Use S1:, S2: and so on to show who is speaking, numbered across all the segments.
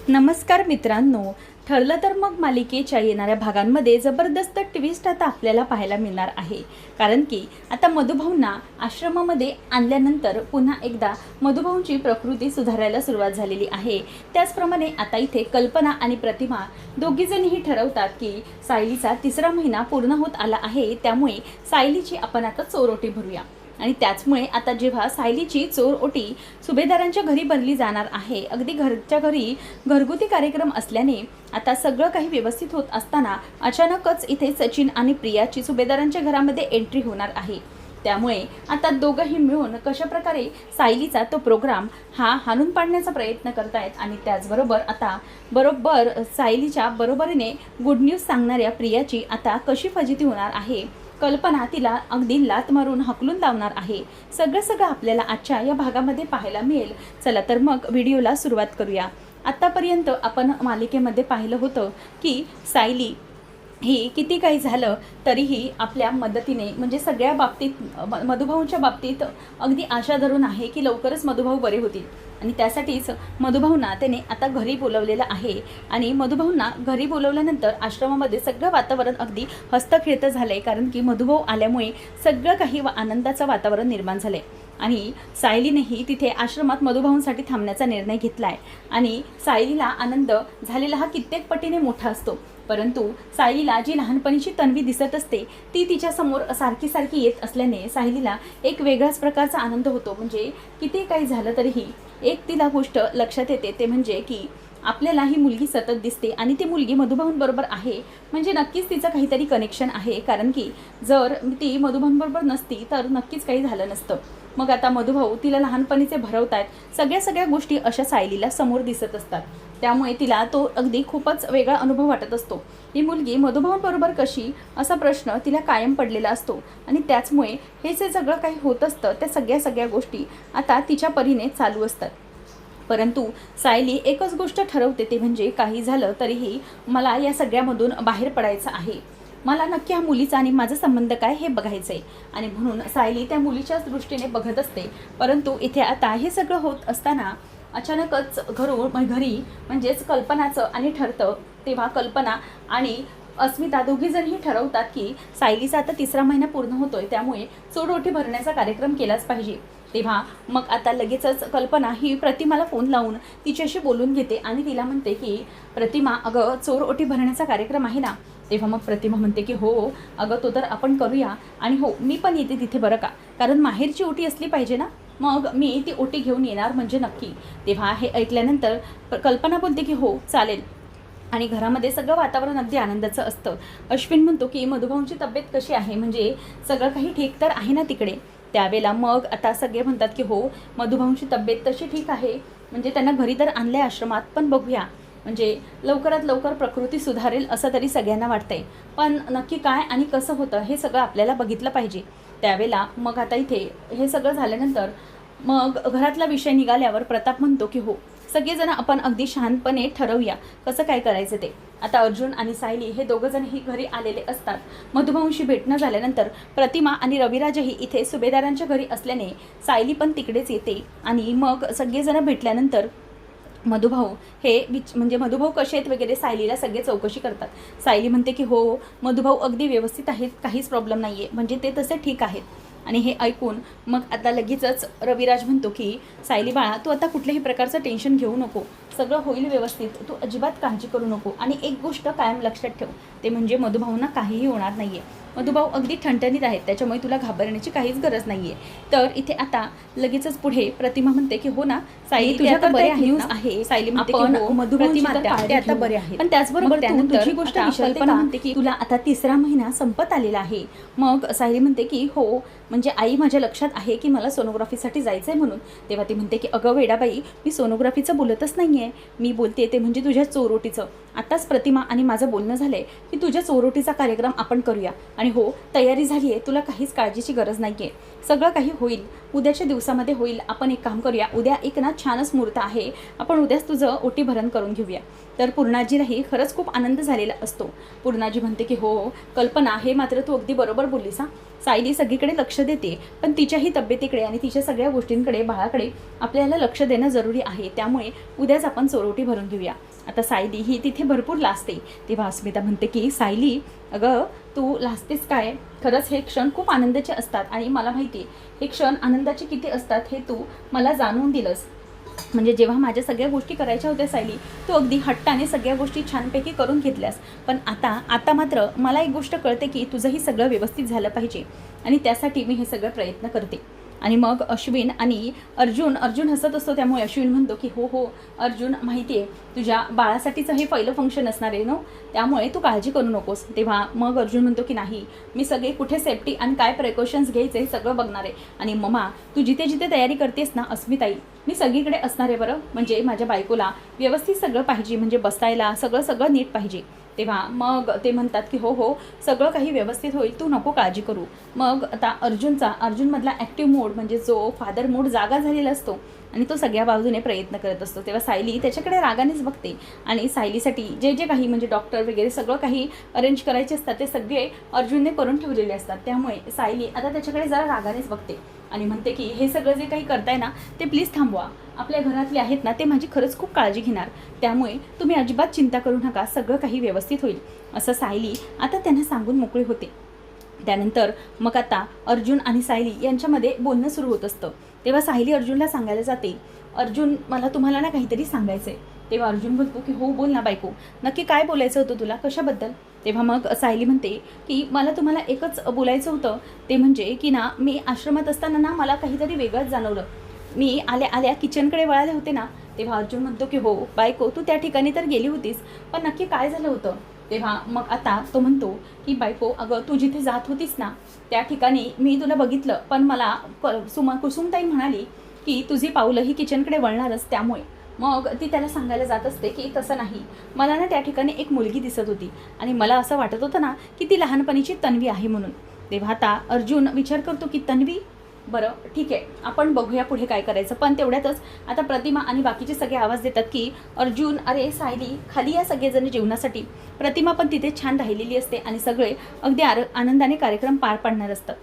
S1: नमस्कार मित्रांनो, ठरलं तर मग मालिकेच्या येणाऱ्या भागांमध्ये जबरदस्त ट्विस्ट आता आपल्याला पाहायला मिळणार आहे. कारण की आता मधुभाऊंना आश्रमामध्ये आणल्यानंतर पुन्हा एकदा मधुभाऊंची प्रकृती सुधारायला सुरुवात झालेली आहे. त्याचप्रमाणे आता इथे कल्पना आणि प्रतिमा दोघीजणीही ठरवतात की सायलीचा 3रा महिना पूर्ण होत आला आहे, त्यामुळे सायलीची आपण आता चोरोटी भरूया. आणि त्याचमुळे आता जेव्हा सायलीची चोर ओटी सुभेदारांच्या घरी भरली जाणार आहे, अगदी घरच्या घरी घरगुती कार्यक्रम असल्याने आता सगळं काही व्यवस्थित होत असताना अचानकच इथे सचिन आणि प्रियाची सुभेदारांच्या घरामध्ये एंट्री होणार आहे. त्यामुळे आता दोघंही मिळून कशाप्रकारे सायलीचा तो प्रोग्राम हाणून पाडण्याचा प्रयत्न करतायत. आणि त्याचबरोबर आता बरोबर सायलीच्या बरोबरीने गुड न्यूज सांगणाऱ्या प्रियाची आता कशी फजिती होणार आहे, कल्पना तिला अगदी लात मारून हकलून लावणार आहे, सगळं आपल्याला आजच्या या भागामध्ये पाहायला मिळेल. चला तर मग व्हिडिओला सुरुवात करूया. आत्तापर्यंत आपण मालिकेमध्ये पाहिलं होतं की सायली ही किती काही झालं तरीही आपल्या मदतीने म्हणजे सगळ्या बाबतीत मधुभाऊंच्या बाबतीत अगदी आशा धरून आहे की लवकरच मधुभाऊ बरे होतील. आणि त्यासाठीच मधुभाऊंना त्याने आता घरी बोलवलेलं आहे. आणि मधुभाऊंना घरी बोलवल्यानंतर आश्रमामध्ये सगळं वातावरण अगदी हस्तखेळतं झालं आहे, कारण की मधुभाऊ आल्यामुळे सगळं काही आनंदाचं वातावरण निर्माण झालं आहे. आणि सायलीनेही तिथे आश्रमात मधुभाऊंसाठी थांबण्याचा निर्णय घेतला आहे. आणि सायलीला आनंद झालेला हा कित्येक पटीने मोठा असतो, परंतु सायलीला जी लहानपणीची तन्वी दिसत असते ती तिच्यासमोर सारखी येत असल्याने सायलीला एक वेगळाच प्रकारचा आनंद होतो. म्हणजे किती काही झालं तरीही एक तिला गोष्ट लक्षात येते, ते म्हणजे की आपल्याला ही मुलगी सतत दिसते आणि ती मुलगी मधुभाऊंबरोबर आहे, म्हणजे नक्कीच तिचं काहीतरी कनेक्शन आहे. कारण की जर ती मधुभाऊंबरोबर नसती तर नक्कीच काही झालं नसतं. मग आता मधुभाऊ तिला लहानपणीचे भरवतायत, सगळ्या गोष्टी अशा सायलीला समोर दिसत असतात. त्यामुळे तिला तो अगदी खूपच वेगळा अनुभव वाटत असतो. ही मुलगी मधुभाऊंबरोबर कशी असा प्रश्न तिला कायम पडलेला असतो. आणि त्याचमुळे हे जे सगळं काही होत असतं त्या सगळ्या गोष्टी आता तिच्या परीने चालू असतात. परंतु सायली एकच गोष्ट ठरवते, ते म्हणजे काही झालं तरीही मला या सगळ्यामधून बाहेर पडायचं आहे. मला नक्की ह्या मुलीचा आणि माझा संबंध काय हे बघायचं आहे. आणि म्हणून सायली त्या मुलीच्याच दृष्टीने बघत असते. परंतु इथे आता हे सगळं होत असताना अचानकच घरी म्हणजेच कल्पनाचं आणि ठरतं. तेव्हा कल्पना आणि अस्मिता दोघीजणही ठरवतात की सायलीचा आता 3रा महिना पूर्ण होतोय, त्यामुळे चोरोटी भरण्याचा कार्यक्रम केलाच पाहिजे. तेव्हा मग आता लगेचच कल्पना ही प्रतिमाला फोन लावून तिच्याशी बोलून घेते आणि तिला म्हणते की प्रतिमा, अगं चोर ओटी भरण्याचा कार्यक्रम आहे ना. तेव्हा मग प्रतिमा म्हणते की हो अगं, तो तर आपण करूया. आणि हो, मी पण येते तिथे बरं का, कारण माहेरची ओटी असली पाहिजे ना, मग मी ती ओटी घेऊन येणार म्हणजे नक्की. तेव्हा हे ऐकल्यानंतर कल्पना बोलते की हो चालेल. आणि घरामध्ये सगळं वातावरण अगदी आनंदाचं असतं. अश्विन म्हणतो की मधुभाऊंची तब्येत कशी आहे, म्हणजे सगळं काही ठीक तर आहे ना तिकडे. त्यावेळेला मग आता सगळे म्हणतात की हो मधुभाऊंची तब्येत तशी ठीक आहे, म्हणजे त्यांना घरी तर आणलं आहे आश्रमात, पण बघूया म्हणजे लवकरात लवकर प्रकृती सुधारेल असं तरी सगळ्यांना वाटतंय. पण नक्की काय आणि कसं होतं हे सगळं आपल्याला बघितलं पाहिजे. त्यावेळेला मग आता इथे हे सगळं झाल्यानंतर मग घरातला विषय निघाल्यावर प्रताप म्हणतो की हो सगळेजण आपण अगदी शांतपणे ठरवूया कसं काय करायचं ते. आता अर्जुन आणि सायली हे दोघंजणही घरी आलेले असतात. मधुभाऊंशी भेटणं झाल्यानंतर प्रतिमा आणि रविराजही इथे सुभेदारांच्या घरी असल्याने सायली पण तिकडेच येते. आणि मग सगळेजण भेटल्यानंतर मधुभाऊ म्हणजे मधुभाऊ कसे आहेत वगैरे सायलीला सगळे चौकशी करतात. सायली म्हणते की हो मधुभाऊ अगदी व्यवस्थित आहेत, काहीच प्रॉब्लेम नाही आहे, म्हणजे ते तसे ठीक आहेत. आणि हे ऐकून मग आता लगेचच रविराज म्हणतो की सायली बाळा, तू आता कुठल्याही प्रकारचं टेन्शन घेऊ नको, सगळं होईल व्यवस्थित, तू अजिबात काळजी करू नको. आणि एक गोष्ट कायम लक्षात ठेव, ते म्हणजे मधुभाऊंना काहीही होणार नाही आहे. मधुभाऊ अगदी ठणठणीत आहेत, त्याच्यामुळे तुला घाबरण्याची काहीच गरज नाही आहे. तर इथे आता लगेचच पुढे प्रतिमा म्हणते की हो ना सायली, तुझ्याकडे बरे न्यूज आहे. सायली म्हणते की हो मधुभाऊ आता बरे आहेत, पण त्याचबरोबर तुझी गोष्ट कल्पना म्हणते की तुला आता 3रा महिना संपत आलेला आहे. मग सायली म्हणते की हो म्हणजे आई माझ्या लक्षात आहे की मला सोनोग्राफीसाठी जायचं आहे म्हणून. तेव्हा ती म्हणते की अगं वेडाबाई, मी सोनोग्राफीचं बोलतच नाही आहे, मी बोलते ते म्हणजे तुझ्या चोरोटीचं. आताच प्रतिमा आणि माझं बोलणं झालं आहे की तुझ्या चोरोटीचा कार्यक्रम आपण करूया. आणि हो तयारी झाली आहे, तुला काहीच काळजीची गरज नाही आहे, सगळं काही होईल, उद्याच्या दिवसामध्ये होईल. आपण एक काम करूया, उद्या एक ना छानच मुहूर्त आहे, आपण उद्याच तुझं ओटी भरण करून घेऊया. तर पूर्णाजीलाही खरंच खूप आनंद झालेला असतो. पूर्णाजी म्हणते की हो कल्पना, हे मात्र तू अगदी बरोबर बोललीस. सायली सगळीकडे लक्ष देते, पण तिच्याही तब्येतीकडे आणि तिच्या सगळ्या गोष्टींकडे बाळाकडे आपल्याला लक्ष देणं जरुरी आहे. त्यामुळे उद्याच आपण चोरोटी भरून घेऊया. आता सायली ही तिथे भरपूर लाजते. तेव्हा अस्मिता म्हणते की सायली, अगं तू लाजतेस काय? खरंच हे क्षण खूप आनंदाचे असतात आणि मला माहिती आहे हे क्षण आनंदाचे किती असतात हे तू मला जाणून दिलंस. म्हणजे जेव्हा माझ्या सगळ्या गोष्टी करायच्या होत्या सायली, तू अगदी हट्टाने सगळ्या गोष्टी छानपैकी करून घेतल्यास. पण आता मात्र मला एक गोष्ट कळते की तुझंही सगळं व्यवस्थित झालं पाहिजे आणि त्यासाठी मी हे सगळं प्रयत्न करते. आणि मग अश्विन आणि अर्जुन हसत असतो. त्यामुळे अश्विन म्हणतो की हो अर्जुन, माहिती आहे तुझ्या बाळासाठीचं हे पहिलं फंक्शन असणार आहे त्यामुळे तू काळजी करू नकोस. तेव्हा मग अर्जुन म्हणतो की नाही, मी सगळे कुठे सेफ्टी आणि काय प्रिकॉशन्स घ्यायचे हे सगळं बघणार आहे. आणि मम्मा, तू जिथे जिथे तयारी करतेस ना अस्मिताई, मी सगळीकडे असणार आहे बरं. म्हणजे माझ्या बायकोला व्यवस्थित सगळं पाहिजे, म्हणजे बसायला सगळं नीट पाहिजे. तेव्हा मग ते म्हणतात की हो सगळं काही व्यवस्थित होईल, तू नको काळजी करू. मग आता अर्जुनमधला ॲक्टिव्ह मोड म्हणजे जो फादर मोड जागा झालेला असतो आणि तो सगळ्या बाजूने प्रयत्न करत असतो. तेव्हा सायली त्याच्याकडे रागानेच बघते आणि सायलीसाठी जे काही म्हणजे डॉक्टर वगैरे सगळं काही अरेंज करायचे असतात ते सगळे अर्जुनने करून ठेवलेले असतात. त्यामुळे सायली आता त्याच्याकडे जरा रागानेच बघते आणि म्हणते की हे सगळं जे काही करताय ना ते प्लीज थांबवा. आपल्या घरातले आहेत ना ते माझी खरंच खूप काळजी घेणार, त्यामुळे तुम्ही अजिबात चिंता करू नका, सगळं काही व्यवस्थित होईल असं सायली आता त्यांना सांगून मोकळी होते. त्यानंतर मग आता अर्जुन आणि सायली यांच्यामध्ये बोलणं सुरू होत असतं. तेव्हा सायली अर्जुनला सांगायला जाते, अर्जुन मला तुम्हाला ना काहीतरी सांगायचं आहे. तेव्हा अर्जुन म्हणतो की हो बोल ना बायको, नक्की काय बोलायचं होतं तुला, कशाबद्दल? तेव्हा मग सायली म्हणते की मला तुम्हाला एकच बोलायचं होतं, ते म्हणजे की ना मी आश्रमात असताना ना मला काहीतरी वेगळंच जाणवलं. मी आल्या किचनकडे वळाले होते ना, तेव्हा अर्जुन म्हणतो की हो बायको, तू त्या ठिकाणी तर गेली होतीस, पण नक्की काय झालं होतं? तेव्हा मग आता तो म्हणतो की बायको, अगं तू जिथे जात होतीस ना त्या ठिकाणी मी तुला बघितलं, पण मला कुसुमताई म्हणाली की तुझी पावलं ही किचनकडे वळणारच. त्यामुळे मग ती त्याला सांगायला जात असते की तसं नाही, मला ना त्या ठिकाणी एक मुलगी दिसत होती आणि मला असं वाटत होतं ना की ती लहानपणीची तन्वी आहे म्हणून. तेव्हा आता अर्जुन विचार करतो की तन्वी, बरं ठीक आहे, आपण बघूया पुढे काय करायचं. पण तेवढ्यातच आता प्रतिमा आणि बाकीचे सगळे आवाज देतात की अर्जुन, अरे सायली खाली या सगळेजण जेवणासाठी. प्रतिमा पण तिथे छान राहिलेली असते आणि सगळे अगदी आनंदाने कार्यक्रम पार पाडणार असतात.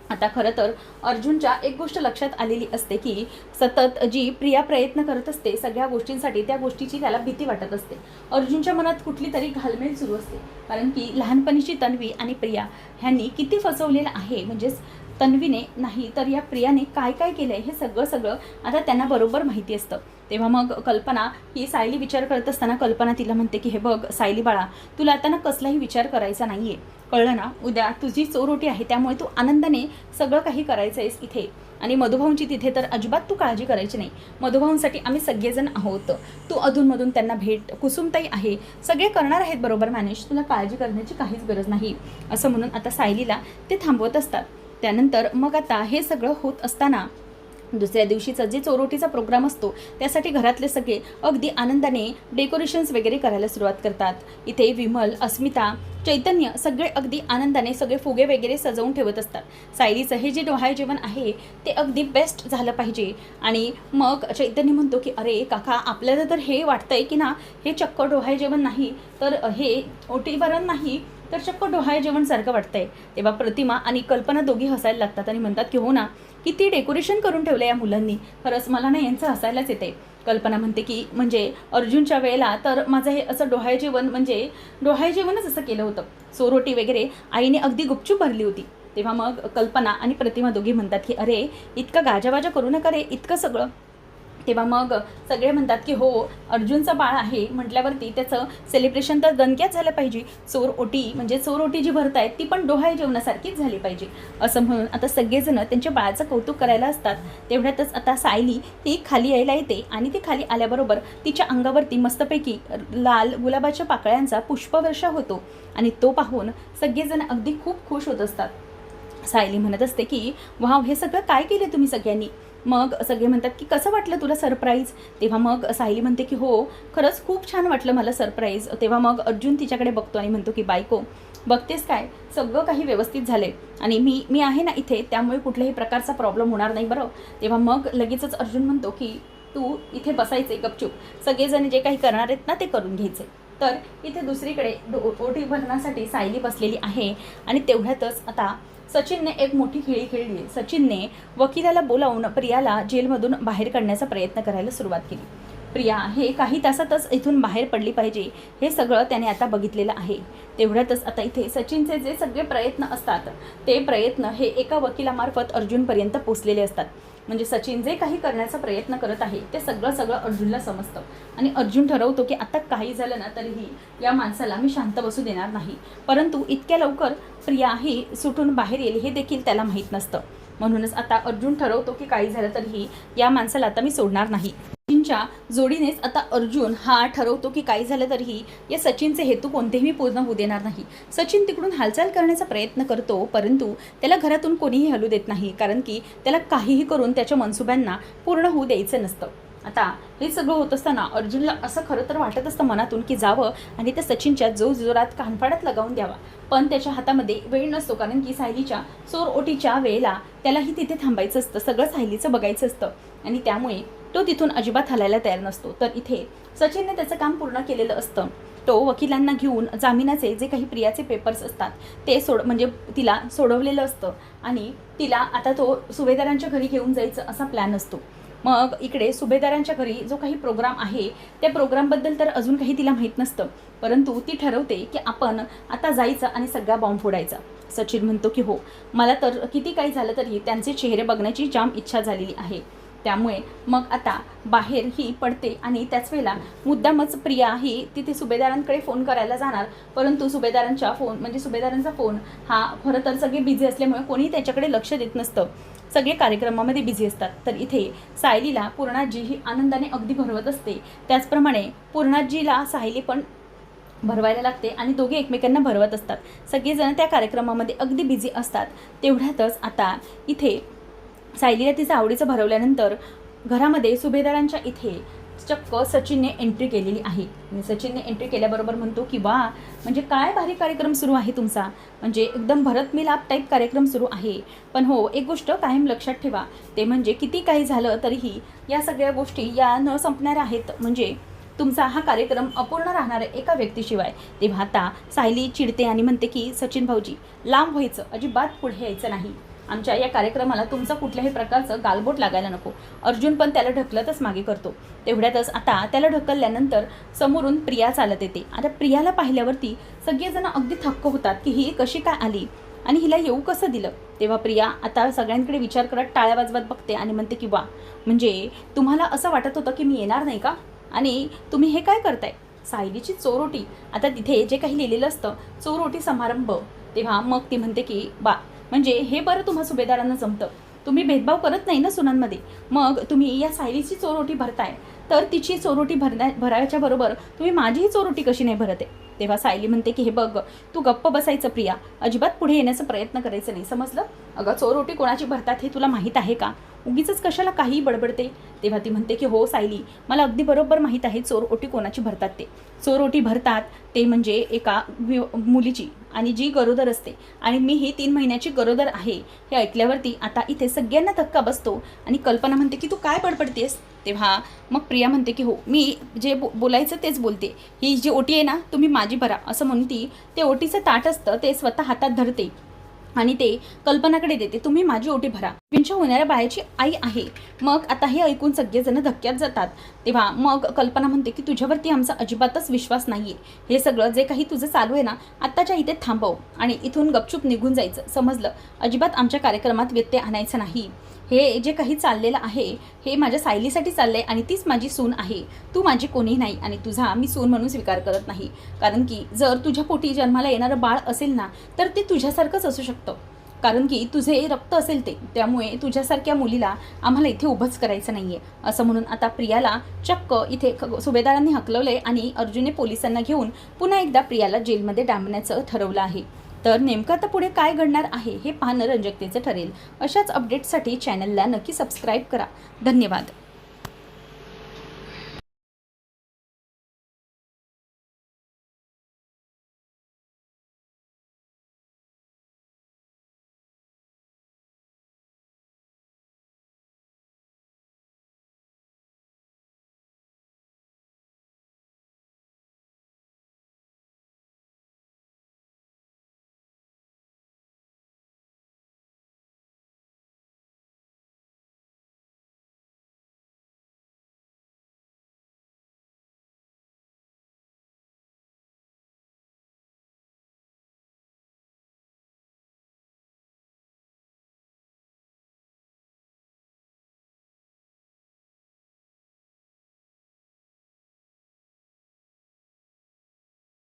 S1: आता खरं तर अर्जुनच्या एक गोष्ट लक्षात आलेली असते की सतत जी प्रिया प्रयत्न करत असते सगळ्या गोष्टींसाठी, त्या गोष्टीची त्याला भीती वाटत असते. अर्जुनच्या मनात कुठली तरी घालमेल सुरू असते, कारण की लहानपणीची तन्वी आणि प्रिया ह्यांनी किती फसवलेलं आहे. म्हणजेच तन्वीने नाही तर या प्रियाने काय काय केलं आहे हे सगळं आता त्यांना बरोबर माहिती असतं. तेव्हा मग कल्पना ही सायली विचार करत असताना कल्पना तिला म्हणते की हे बघ सायली बाळा, तुला आता ना कसलाही विचार करायचा नाही आहे, कळलं ना? उद्या तुझी चोरोटी आहे, त्यामुळे तू आनंदाने सगळं काही करायचं आहेस इथे. आणि मधुभाऊंची तिथे तर अजिबात तू काळजी करायची नाही. मधुभाऊंसाठी आम्ही सगळेजण आहोत, तू अधूनमधून त्यांना भेट, कुसुमताई आहे, सगळे करणार आहेत बरोबर मॅनेज, तुला काळजी करण्याची काहीच गरज नाही असं म्हणून आता सायलीला ते थांबवत असतात. त्यानंतर मग आता हे सगळं होत असताना दुसऱ्या दिवशीचा जे चोरोटीचा प्रोग्राम असतो त्यासाठी घरातले सगळे अगदी आनंदाने डेकोरेशन्स वगैरे करायला सुरुवात करतात. इथे विमल, अस्मिता, चैतन्य सगळे अगदी आनंदाने सगळे फुगे वगैरे सजवून ठेवत असतात. सायलीचं हे जे डोहाळे जेवण आहे ते अगदी बेस्ट झालं पाहिजे. आणि मग चैतन्य म्हणतो की अरे काका, आपल्याला तर हे वाटतंय की ना हे चक्क डोहाळे जेवण नाही तर हे ओटीभरण नाही तर चक्क डोहाळे जेवणसारखं वाटतंय. तेव्हा प्रतिमा आणि कल्पना दोघी हसायला लागतात आणि म्हणतात की हो ना, किती डेकोरेशन करून ठेवलं या मुलांनी, खरंच मला ना यांचं हसायलाच येते. कल्पना म्हणते की म्हणजे अर्जुनच्या वेळेला तर माझं हे असं डोहाळे जेवण म्हणजे डोहाळे जेवणच असं केलं होतं, सोरोटी वगैरे आईने अगदी गुपचूप भरली होती. तेव्हा मग कल्पना आणि प्रतिमा दोघी म्हणतात की अरे इतकं गाजावाजा करू नका रे, इतकं सगळं. तेव्हा मग सगळे म्हणतात की हो, अर्जुनचं बाळ आहे म्हटल्यावरती त्याचं सेलिब्रेशन तर दणक्यात झालं पाहिजे, चोर ओटी जी भरतायत ती पण डोहाळे जेवणासारखीच झाली पाहिजे असं म्हणून आता सगळेजण त्यांच्या बाळाचं कौतुक करायला असतात. तेवढ्यातच आता सायली ही खाली यायला येते आणि ती खाली आल्याबरोबर तिच्या अंगावरती मस्तपैकी लाल गुलाबाच्या पाकळ्यांचा पुष्पवर्षा होतो आणि तो पाहून सगळेजण अगदी खूप खुश होत असतात. सायली म्हणत असते की वाव, हे सगळं काय केलं तुम्ही सगळ्यांनी? मग सगळे म्हणतात की कसं वाटलं तुला सरप्राईज? तेव्हा मग सायली म्हणते की हो, खरंच खूप छान वाटलं मला सरप्राईज. तेव्हा मग अर्जुन तिच्याकडे बघतो आणि म्हणतो की बायको, बघतेस काय, सगळं काही व्यवस्थित झाले आणि मी आहे ना इथे, त्यामुळे कुठल्याही प्रकारचा प्रॉब्लेम होणार नाही बरं. तेव्हा मग लगेचच अर्जुन म्हणतो की तू इथे बसायचे गपचूप, सगळेजण जे काही करणार आहेत ना ते करून घ्यायचे. तर इथे दुसरीकडे ओटी भरण्यासाठी सायली बसलेली आहे आणि तेवढ्यातच आता सचिनने एक मोठी खेळी खेळली. सचिनने वकिलाला बोलावून प्रियाला जेलमधून बाहेर काढण्याचा प्रयत्न करायला सुरुवात केली. प्रिया हे काही तासातच इथून बाहेर पडली पाहिजे हे सगळं त्याने आता बघितलेलं आहे. तेवढ्यातच आता इथे सचिनचे जे सगळे प्रयत्न असतात ते प्रयत्न हे एका वकिलामार्फत अर्जुनपर्यंत पोचलेले असतात. म्हणजे सचिन जे काही करण्याचा प्रयत्न करत आहे ते सगळं अर्जुनला समजतं आणि अर्जुन ठरवतो की आता काही झालं ना तरीही या माणसाला मी शांत बसू देणार नाही. परंतु इतक्या लवकर प्रिया ही सुटून बाहेर येईल हे देखील त्याला माहीत नसतं. म्हणूनच आता अर्जुन ठरवतो की काही झालं तरीही या माणसाला आता मी सोडणार नाही. सचिनच्या जोडीनेच आता अर्जुन हा ठरवतो की काही झालं तरीही या सचिनचे हेतू कोणतेही पूर्ण होऊ देणार नाही. सचिन तिकडून हालचाल करण्याचा प्रयत्न करतो परंतु त्याला घरातून कोणीही हलू देत नाही, कारण की त्याला काहीही करून त्याच्या मनसुब्यांना पूर्ण होऊ द्यायचं नसतं. आता हे सगळं होत असताना अर्जुनला असं खरं तर वाटत असतं मनातून की जावं आणि त्या सचिनच्या जोरात कानफाडात लगावून द्यावा, पण त्याच्या हातामध्ये वेळ नसतो, कारण की सायलीच्या चोर ओटीच्या वेळेला त्यालाही तिथे थांबायचं असतं, सगळं सायलीचं बघायचं असतं आणि त्यामुळे तो तिथून अजिबात हलायला तयार नसतो. तर इथे सचिनने त्याचं काम पूर्ण केलेलं असतं. तो वकिलांना घेऊन जामिनाचे जे काही प्रियाचे पेपर्स असतात ते म्हणजे तिला सोडवलेलं असतं आणि तिला आता तो सुभेदारांच्या घरी घेऊन जायचं असा प्लॅन असतो. मग इकडे सुभेदारांच्या घरी जो काही प्रोग्राम आहे त्या प्रोग्रामबद्दल तर अजून काही तिला माहीत नसतं, परंतु ती ठरवते की आपण आता जायचं आणि सगळा बॉम्ब फोडायचा. सचिन म्हणतो की हो, मला तर किती काही झालं तरी त्यांचे चेहरे बघण्याची जाम इच्छा झालेली आहे. त्यामुळे मग आता बाहेर ही पडते आणि त्याच वेळेला मुद्दामच प्रिया ही तिथे सुभेदारांकडे फोन करायला जाणार, परंतु सुभेदारांचा फोन हा खरं तर सगळे बिझी असल्यामुळे कोणी त्याच्याकडे लक्ष देत नसतं, सगळे कार्यक्रमामध्ये बिझी असतात. तर इथे सायलीला पूर्णाजी ही आनंदाने अगदी भरवत असते, त्याचप्रमाणे पूर्णाजीला सायली पण भरवायला लागते आणि दोघे एकमेकांना भरवत असतात. सगळेजण त्या कार्यक्रमामध्ये अगदी बिझी असतात. तेवढ्यातच आता इथे सायलीला तिचं आवडीचं भरवल्यानंतर घरामध्ये सुभेदारांच्या इथे चक्क सचिनने एंट्री केलेली आहे. आणि सचिनने एंट्री केल्याबरोबर म्हणतो की वा, म्हणजे काय भारी कार्यक्रम सुरू आहे तुमचा, म्हणजे एकदम भरत मिलाप टाईप कार्यक्रम सुरू आहे. पण हो, एक गोष्ट कायम लक्षात ठेवा, ते म्हणजे किती काही झालं तरीही या सगळ्या गोष्टी या न संपणाऱ्या आहेत, म्हणजे तुमचा हा कार्यक्रम अपूर्ण राहणार आहे एका व्यक्तीशिवाय. तेव्हा आता सायली चिडते आणि म्हणते की सचिन भाऊजी, लांब व्हायचं, अजिबात पुढे यायचं नाही. आमच्या या कार्यक्रमाला तुमचं कुठल्याही प्रकारचं गालबोट लागायला नको. अर्जुन पण त्याला ढकलतच मागे करतो. तेवढ्यातच आता त्याला ढकलल्यानंतर समोरून प्रिया चालत येते. आता प्रियाला पाहिल्यावरती सगळेजण अगदी थक्क होतात की ही कशी काय आली आणि हिला येऊ कसं दिलं. तेव्हा प्रिया आता सगळ्यांकडे विचार करत टाळ्या वाजवत बघते आणि म्हणते की वा, म्हणजे तुम्हाला असं वाटत होतं की मी येणार नाही का, आणि तुम्ही हे काय करताय. सायलीची चोरोटी, आता तिथे जे काही लिहिलेलं असतं चोरोटी समारंभ, तेव्हा मग ती म्हणते की बा, म्हणजे हे बरं तुम्हा सुभेदारांना जमतं, तुम्ही भेदभाव करत नाही ना सुनांमध्ये, मग तुम्ही या सायलीची चोरोटी भरताय तर तिची चोरोटी भरायच्या बरोबर तुम्ही माझीही चोरोटी कशी नाही भरत आहे. तेव्हा सायली म्हणते की हे बघ, तू गप्प बसायचं प्रिया, अजिबात पुढे येण्याचा प्रयत्न करायचं नाही, समजलं. अगं चोरोटी कोणाची भरतात हे तुला माहीत आहे का, उगीच कशाला काही बडबडते. तेव्हा ती म्हणते की हो सायली, मला अगदी बरोबर माहीत आहे चोर ओटी कोणाची भरतात ते. चोर ओटी भरतात ते म्हणजे एका मुलीची, आणि जी गरोदर असते, आणि मी ही 3 महिन्याची गरोदर आहे हे ऐकल्यावरती आता इथे सगळ्यांना धक्का बसतो आणि कल्पना म्हणते की तू काय बडबडतेस. तेव्हा मग प्रिया म्हणते की हो, मी जे बोलायचं तेच बोलते, ही जी ओटी आहे ना तुम्ही माझी भरा, असं म्हणून ती ते ओटीचं ताट असतं ते स्वतः हातात धरते आणि ते कल्पनाकडे देते, तुम्ही माझी ओटी भरा, पिंच्या होणाऱ्या बाळाची आई आहे. मग आता हे ऐकून सगळेजण धक्क्यात जातात. तेव्हा मग कल्पना म्हणते की तुझ्यावरती आमचा अजिबातच विश्वास नाही आहे, हे सगळं जे काही तुझं चालू आहे ना आत्ताच्या इथे थांबव आणि इथून गपचूप निघून जायचं, समजलं. अजिबात आमच्या कार्यक्रमात व्यत्यय आणायचं नाही. हे जे काही चाललेलं आहे हे माझ्या सायलीसाठी चाललंय आणि तीच माझी सून आहे, तू माझी कोणी नाही आणि तुझा मी सून म्हणून स्वीकार करत नाही. कारण की जर तुझ्या पोटी जन्माला येणारं बाळ असेल ना तर ते तुझ्यासारखंच असू शकतं, कारण की तुझे रक्त असेल ते, त्यामुळे तुझ्यासारख्या मुलीला आम्हाला इथे उभंच करायचं नाही आहे. असं म्हणून आता प्रियाला चक्क इथे सुभेदारांनी हकलवलंय आणि अर्जुनने पोलिसांना घेऊन पुन्हा एकदा प्रियाला जेलमध्ये डांबण्याचं ठरवलं आहे. तर नेमकं आता पुढे काय घडणार आहे हे पाहणं रंजकतेचं ठरेल. अशाच अपडेट्ससाठी चॅनलला नक्की सबस्क्राईब करा. धन्यवाद.